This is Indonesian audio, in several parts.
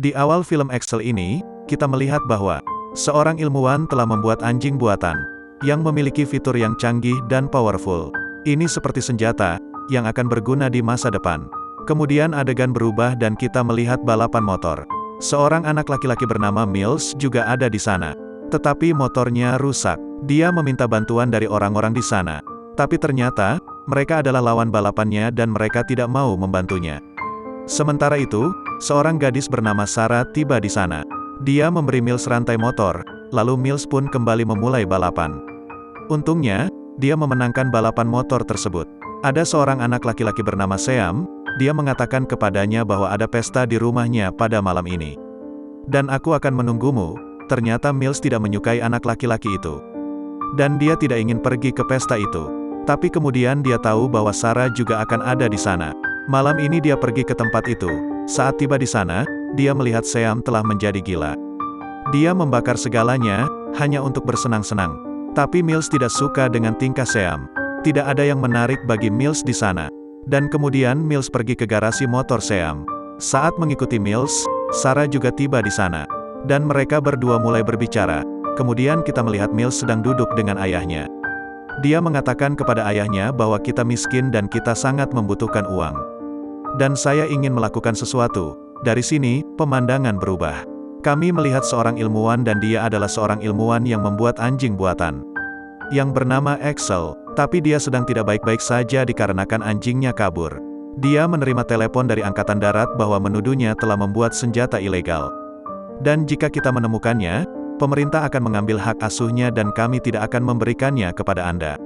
Di awal film Excel ini, kita melihat bahwa seorang ilmuwan telah membuat anjing buatan yang memiliki fitur yang canggih dan powerful. Ini seperti senjata yang akan berguna di masa depan. Kemudian adegan berubah dan kita melihat balapan motor. Seorang anak laki-laki bernama Mills juga ada di sana. Tetapi motornya rusak. Dia meminta bantuan dari orang-orang di sana. Tapi ternyata, mereka adalah lawan balapannya dan mereka tidak mau membantunya. Sementara itu, seorang gadis bernama Sarah tiba di sana. Dia memberi Mills rantai motor, lalu Mills pun kembali memulai balapan. Untungnya, dia memenangkan balapan motor tersebut. Ada seorang anak laki-laki bernama Seam, dia mengatakan kepadanya bahwa ada pesta di rumahnya pada malam ini. Dan aku akan menunggumu. Ternyata Mills tidak menyukai anak laki-laki itu. Dan dia tidak ingin pergi ke pesta itu. Tapi kemudian dia tahu bahwa Sarah juga akan ada di sana. Malam ini dia pergi ke tempat itu. Saat tiba di sana, dia melihat Seam telah menjadi gila. Dia membakar segalanya, hanya untuk bersenang-senang. Tapi Mills tidak suka dengan tingkah Seam. Tidak ada yang menarik bagi Mills di sana. Dan kemudian Mills pergi ke garasi motor Seam. Saat mengikuti Mills, Sarah juga tiba di sana. Dan mereka berdua mulai berbicara. Kemudian kita melihat Mills sedang duduk dengan ayahnya. Dia mengatakan kepada ayahnya bahwa kita miskin dan kita sangat membutuhkan uang. Dan saya ingin melakukan sesuatu. Dari sini, pemandangan berubah. Kami melihat seorang ilmuwan dan dia adalah seorang ilmuwan yang membuat anjing buatan. Yang bernama Excel, tapi dia sedang tidak baik-baik saja dikarenakan anjingnya kabur. Dia menerima telepon dari Angkatan Darat bahwa menuduhnya telah membuat senjata ilegal. Dan jika kita menemukannya, pemerintah akan mengambil hak asuhnya dan kami tidak akan memberikannya kepada Anda.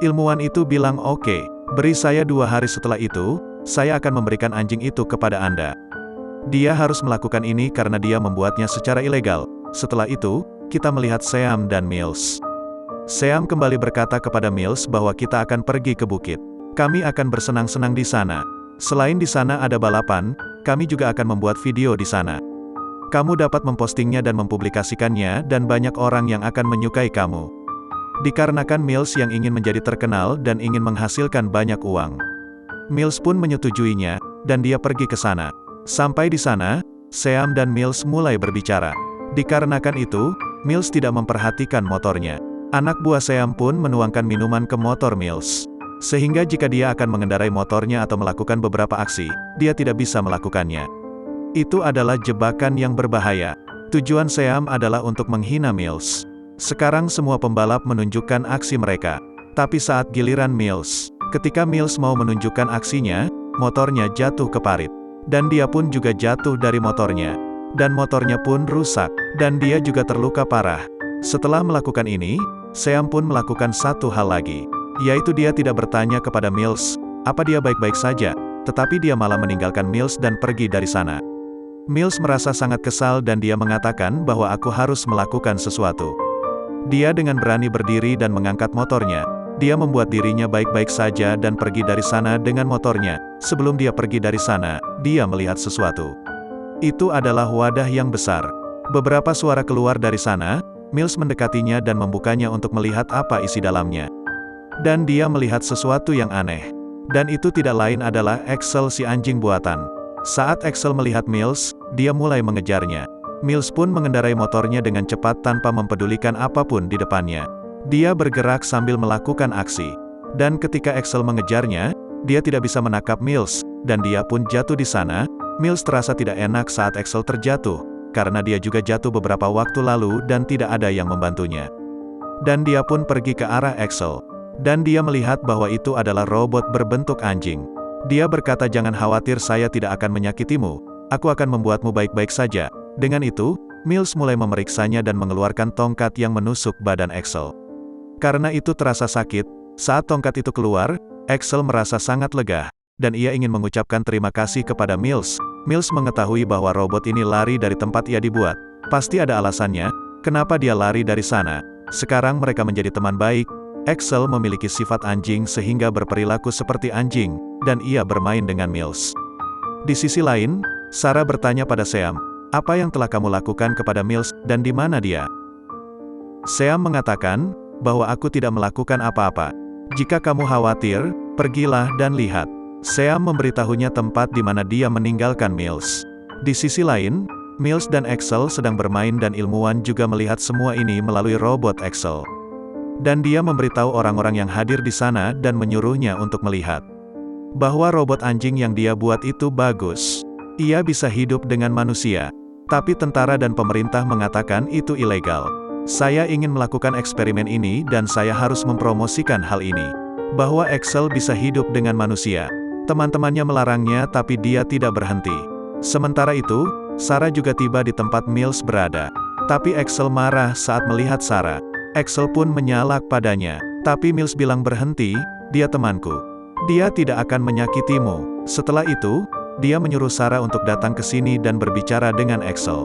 Ilmuwan itu bilang oke, beri saya 2 hari setelah itu, saya akan memberikan anjing itu kepada Anda. Dia harus melakukan ini karena dia membuatnya secara ilegal. Setelah itu, kita melihat Seam dan Mills. Seam kembali berkata kepada Mills bahwa kita akan pergi ke bukit. Kami akan bersenang-senang di sana. Selain di sana ada balapan, kami juga akan membuat video di sana. Kamu dapat mempostingnya dan mempublikasikannya dan banyak orang yang akan menyukai kamu. Dikarenakan Mills yang ingin menjadi terkenal dan ingin menghasilkan banyak uang. Mills pun menyetujuinya, dan dia pergi ke sana. Sampai di sana, Seam dan Mills mulai berbicara. Dikarenakan itu, Mills tidak memperhatikan motornya. Anak buah Seam pun menuangkan minuman ke motor Mills. Sehingga jika dia akan mengendarai motornya atau melakukan beberapa aksi, dia tidak bisa melakukannya. Itu adalah jebakan yang berbahaya. Tujuan Seam adalah untuk menghina Mills. Sekarang semua pembalap menunjukkan aksi mereka. Tapi saat giliran Mills, ketika Mills mau menunjukkan aksinya, motornya jatuh ke parit. Dan dia pun juga jatuh dari motornya. Dan motornya pun rusak. Dan dia juga terluka parah. Setelah melakukan ini, Seam pun melakukan satu hal lagi. Yaitu dia tidak bertanya kepada Mills, apa dia baik-baik saja. Tetapi dia malah meninggalkan Mills dan pergi dari sana. Mills merasa sangat kesal dan dia mengatakan bahwa aku harus melakukan sesuatu. Dia dengan berani berdiri dan mengangkat motornya. Dia membuat dirinya baik-baik saja dan pergi dari sana dengan motornya. Sebelum dia pergi dari sana, dia melihat sesuatu. Itu adalah wadah yang besar. Beberapa suara keluar dari sana, Mills mendekatinya dan membukanya untuk melihat apa isi dalamnya. Dan dia melihat sesuatu yang aneh. Dan itu tidak lain adalah Excel si anjing buatan. Saat Excel melihat Mills, dia mulai mengejarnya. Mills pun mengendarai motornya dengan cepat tanpa mempedulikan apapun di depannya. Dia bergerak sambil melakukan aksi. Dan ketika Excel mengejarnya, dia tidak bisa menangkap Mills, dan dia pun jatuh di sana. Mills terasa tidak enak saat Excel terjatuh, karena dia juga jatuh beberapa waktu lalu dan tidak ada yang membantunya. Dan dia pun pergi ke arah Excel. Dan dia melihat bahwa itu adalah robot berbentuk anjing. Dia berkata, jangan khawatir, saya tidak akan menyakitimu. Aku akan membuatmu baik-baik saja. Dengan itu, Mills mulai memeriksanya dan mengeluarkan tongkat yang menusuk badan Excel. Karena itu terasa sakit, saat tongkat itu keluar, Excel merasa sangat lega, dan ia ingin mengucapkan terima kasih kepada Mills. Mills mengetahui bahwa robot ini lari dari tempat ia dibuat. Pasti ada alasannya, kenapa dia lari dari sana. Sekarang mereka menjadi teman baik. Excel memiliki sifat anjing sehingga berperilaku seperti anjing, dan ia bermain dengan Mills. Di sisi lain, Sarah bertanya pada Seam, apa yang telah kamu lakukan kepada Mills, dan di mana dia? Seam mengatakan, bahwa aku tidak melakukan apa-apa. Jika kamu khawatir, pergilah dan lihat. Seam memberitahunya tempat di mana dia meninggalkan Mills. Di sisi lain, Mills dan Axel sedang bermain dan ilmuwan juga melihat semua ini melalui robot Axel. Dan dia memberitahu orang-orang yang hadir di sana dan menyuruhnya untuk melihat bahwa robot anjing yang dia buat itu bagus. Ia bisa hidup dengan manusia. Tapi tentara dan pemerintah mengatakan itu ilegal. Saya ingin melakukan eksperimen ini dan saya harus mempromosikan hal ini. Bahwa Axel bisa hidup dengan manusia. Teman-temannya melarangnya tapi dia tidak berhenti. Sementara itu, Sarah juga tiba di tempat Mills berada. Tapi Axel marah saat melihat Sarah. Axel pun menyalak padanya. Tapi Mills bilang berhenti, dia temanku. Dia tidak akan menyakitimu. Setelah itu, dia menyuruh Sarah untuk datang ke sini dan berbicara dengan Axel.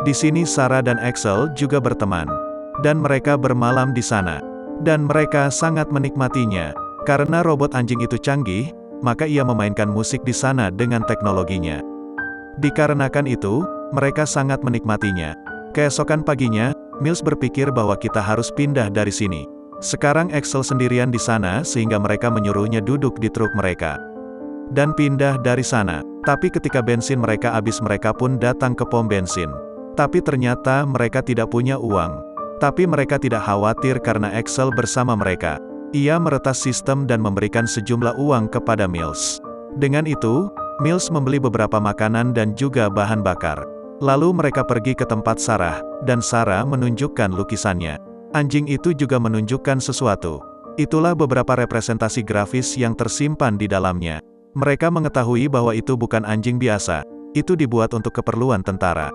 Di sini Sarah dan Axel juga berteman. Dan mereka bermalam di sana. Dan mereka sangat menikmatinya. Karena robot anjing itu canggih, maka ia memainkan musik di sana dengan teknologinya. Dikarenakan itu, mereka sangat menikmatinya. Keesokan paginya, Mills berpikir bahwa kita harus pindah dari sini. Sekarang Axel sendirian di sana sehingga mereka menyuruhnya duduk di truk mereka. Dan pindah dari sana. Tapi ketika bensin mereka habis mereka pun datang ke pom bensin. Tapi ternyata mereka tidak punya uang. Tapi mereka tidak khawatir karena Axel bersama mereka. Ia meretas sistem dan memberikan sejumlah uang kepada Mills. Dengan itu, Mills membeli beberapa makanan dan juga bahan bakar. Lalu mereka pergi ke tempat Sarah, dan Sarah menunjukkan lukisannya. Anjing itu juga menunjukkan sesuatu. Itulah beberapa representasi grafis yang tersimpan di dalamnya. Mereka mengetahui bahwa itu bukan anjing biasa. Itu dibuat untuk keperluan tentara.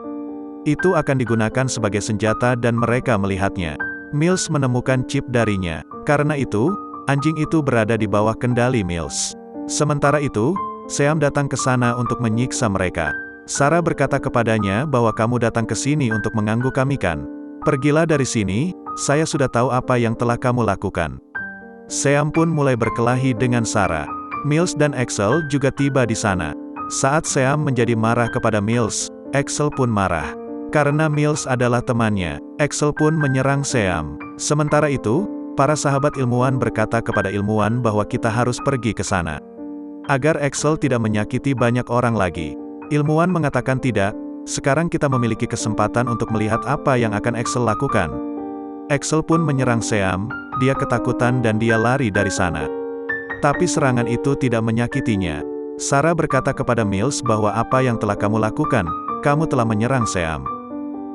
Itu akan digunakan sebagai senjata dan mereka melihatnya. Mills menemukan chip darinya. Karena itu, anjing itu berada di bawah kendali Mills. Sementara itu, Seam datang ke sana untuk menyiksa mereka. Sarah berkata kepadanya bahwa kamu datang ke sini untuk mengganggu kami kan? Pergilah dari sini, saya sudah tahu apa yang telah kamu lakukan. Seam pun mulai berkelahi dengan Sarah. Mills dan Axel juga tiba di sana. Saat Seam menjadi marah kepada Mills, Axel pun marah. Karena Mills adalah temannya, Axel pun menyerang Seam. Sementara itu, para sahabat ilmuwan berkata kepada ilmuwan bahwa kita harus pergi ke sana. Agar Axel tidak menyakiti banyak orang lagi. Ilmuwan mengatakan tidak, sekarang kita memiliki kesempatan untuk melihat apa yang akan Axel lakukan. Axel pun menyerang Seam, dia ketakutan dan dia lari dari sana. Tapi serangan itu tidak menyakitinya. Sarah berkata kepada Mills bahwa apa yang telah kamu lakukan, kamu telah menyerang Seam.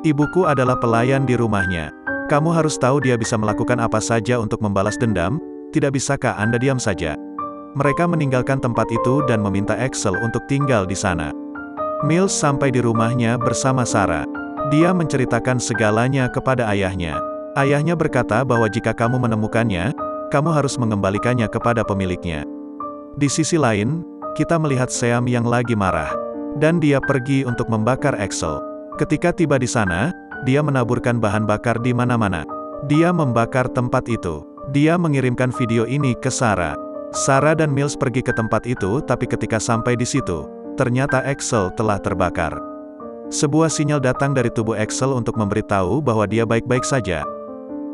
Ibuku adalah pelayan di rumahnya. Kamu harus tahu dia bisa melakukan apa saja untuk membalas dendam, tidak bisakah Anda diam saja? Mereka meninggalkan tempat itu dan meminta Axel untuk tinggal di sana. Mills sampai di rumahnya bersama Sarah. Dia menceritakan segalanya kepada ayahnya. Ayahnya berkata bahwa jika kamu menemukannya, kamu harus mengembalikannya kepada pemiliknya. Di sisi lain, kita melihat Seam yang lagi marah. Dan dia pergi untuk membakar Axel. Ketika tiba di sana, dia menaburkan bahan bakar di mana-mana. Dia membakar tempat itu. Dia mengirimkan video ini ke Sarah. Sarah dan Mills pergi ke tempat itu tapi ketika sampai di situ, ternyata Axel telah terbakar. Sebuah sinyal datang dari tubuh Axel untuk memberitahu bahwa dia baik-baik saja.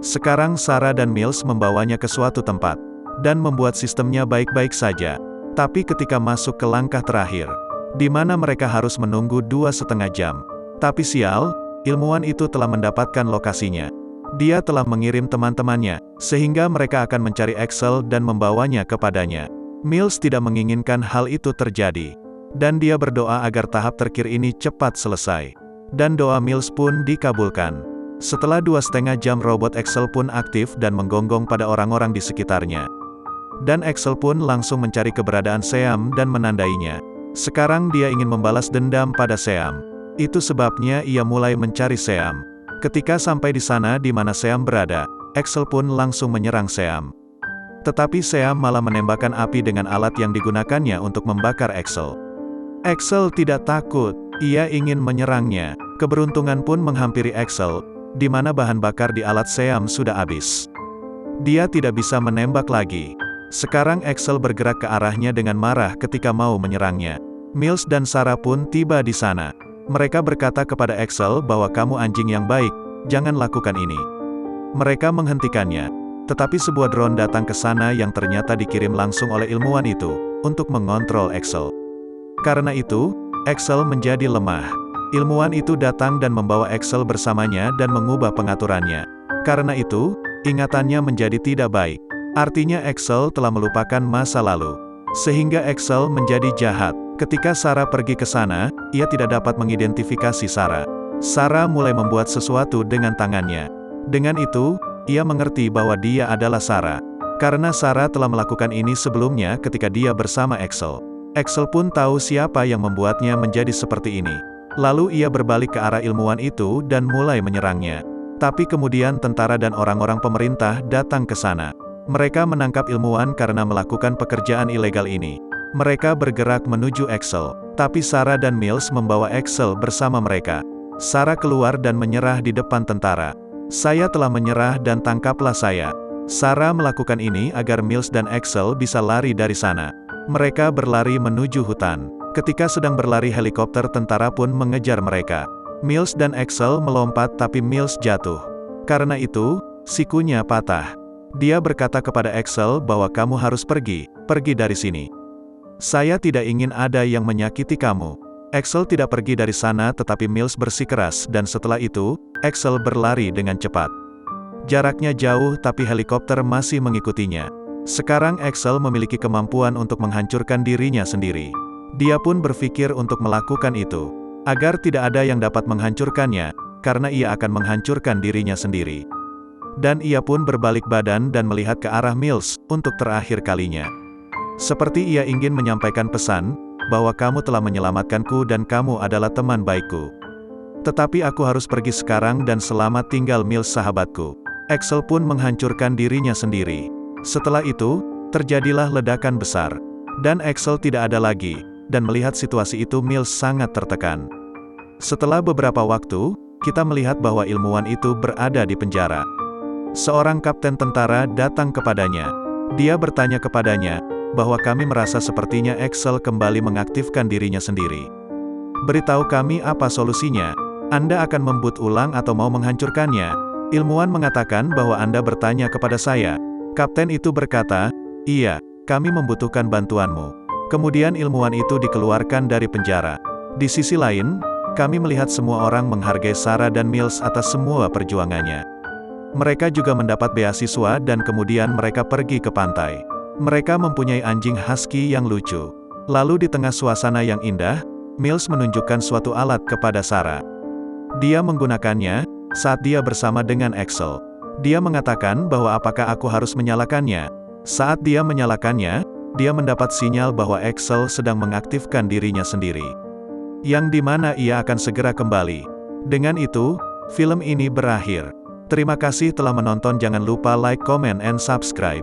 Sekarang Sarah dan Mills membawanya ke suatu tempat, dan membuat sistemnya baik-baik saja. Tapi ketika masuk ke langkah terakhir, di mana mereka harus menunggu 2,5 jam. Tapi sial, ilmuwan itu telah mendapatkan lokasinya. Dia telah mengirim teman-temannya, sehingga mereka akan mencari Axel dan membawanya kepadanya. Mills tidak menginginkan hal itu terjadi. Dan dia berdoa agar tahap terakhir ini cepat selesai. Dan doa Mills pun dikabulkan. Setelah 2,5 jam robot Axel pun aktif dan menggonggong pada orang-orang di sekitarnya. Dan Axel pun langsung mencari keberadaan Seam dan menandainya. Sekarang dia ingin membalas dendam pada Seam. Itu sebabnya ia mulai mencari Seam. Ketika sampai di sana di mana Seam berada, Axel pun langsung menyerang Seam. Tetapi Seam malah menembakkan api dengan alat yang digunakannya untuk membakar Axel. Axel tidak takut, ia ingin menyerangnya. Keberuntungan pun menghampiri Axel, di mana bahan bakar di alat Seam sudah habis. Dia tidak bisa menembak lagi. Sekarang Axel bergerak ke arahnya dengan marah ketika mau menyerangnya. Mills dan Sarah pun tiba di sana. Mereka berkata kepada Axel bahwa kamu anjing yang baik, jangan lakukan ini. Mereka menghentikannya. Tetapi sebuah drone datang ke sana yang ternyata dikirim langsung oleh ilmuwan itu, untuk mengontrol Axel. Karena itu, Axel menjadi lemah. Ilmuwan itu datang dan membawa Axel bersamanya dan mengubah pengaturannya. Karena itu, ingatannya menjadi tidak baik. Artinya Axel telah melupakan masa lalu. Sehingga Axel menjadi jahat. Ketika Sarah pergi ke sana, ia tidak dapat mengidentifikasi Sarah. Sarah mulai membuat sesuatu dengan tangannya. Dengan itu, ia mengerti bahwa dia adalah Sarah. Karena Sarah telah melakukan ini sebelumnya ketika dia bersama Axel. Axel pun tahu siapa yang membuatnya menjadi seperti ini. Lalu ia berbalik ke arah ilmuwan itu dan mulai menyerangnya. Tapi kemudian tentara dan orang-orang pemerintah datang ke sana. Mereka menangkap ilmuwan karena melakukan pekerjaan ilegal ini. Mereka bergerak menuju Axel. Tapi Sarah dan Mills membawa Axel bersama mereka. Sarah keluar dan menyerah di depan tentara. Saya telah menyerah dan tangkaplah saya. Sarah melakukan ini agar Mills dan Axel bisa lari dari sana. Mereka berlari menuju hutan. Ketika sedang berlari helikopter tentara pun mengejar mereka. Mills dan Axel melompat tapi Mills jatuh. Karena itu, sikunya patah. Dia berkata kepada Axel bahwa kamu harus pergi dari sini. Saya tidak ingin ada yang menyakiti kamu. Axel tidak pergi dari sana tetapi Mills bersikeras dan setelah itu, Axel berlari dengan cepat. Jaraknya jauh tapi helikopter masih mengikutinya. Sekarang Axel memiliki kemampuan untuk menghancurkan dirinya sendiri. Dia pun berpikir untuk melakukan itu, agar tidak ada yang dapat menghancurkannya, karena ia akan menghancurkan dirinya sendiri. Dan ia pun berbalik badan dan melihat ke arah Mills, untuk terakhir kalinya. Seperti ia ingin menyampaikan pesan, bahwa kamu telah menyelamatkanku dan kamu adalah teman baikku. Tetapi aku harus pergi sekarang dan selamat tinggal Mills sahabatku. Axel pun menghancurkan dirinya sendiri. Setelah itu, terjadilah ledakan besar. Dan Axel tidak ada lagi. Dan melihat situasi itu Mills sangat tertekan. Setelah beberapa waktu, kita melihat bahwa ilmuwan itu berada di penjara. Seorang kapten tentara datang kepadanya. Dia bertanya kepadanya, bahwa kami merasa sepertinya Axel kembali mengaktifkan dirinya sendiri. Beritahu kami apa solusinya. Anda akan membut ulang atau mau menghancurkannya? Ilmuwan mengatakan bahwa Anda bertanya kepada saya. Kapten itu berkata, iya, kami membutuhkan bantuanmu. Kemudian ilmuwan itu dikeluarkan dari penjara. Di sisi lain, kami melihat semua orang menghargai Sarah dan Mills atas semua perjuangannya. Mereka juga mendapat beasiswa dan kemudian mereka pergi ke pantai. Mereka mempunyai anjing husky yang lucu. Lalu di tengah suasana yang indah, Mills menunjukkan suatu alat kepada Sarah. Dia menggunakannya saat dia bersama dengan Axel. Dia mengatakan bahwa apakah aku harus menyalakannya. Saat dia menyalakannya, dia mendapat sinyal bahwa Axel sedang mengaktifkan dirinya sendiri. Yang dimana ia akan segera kembali. Dengan itu, film ini berakhir. Terima kasih telah menonton, jangan lupa like, comment, and subscribe.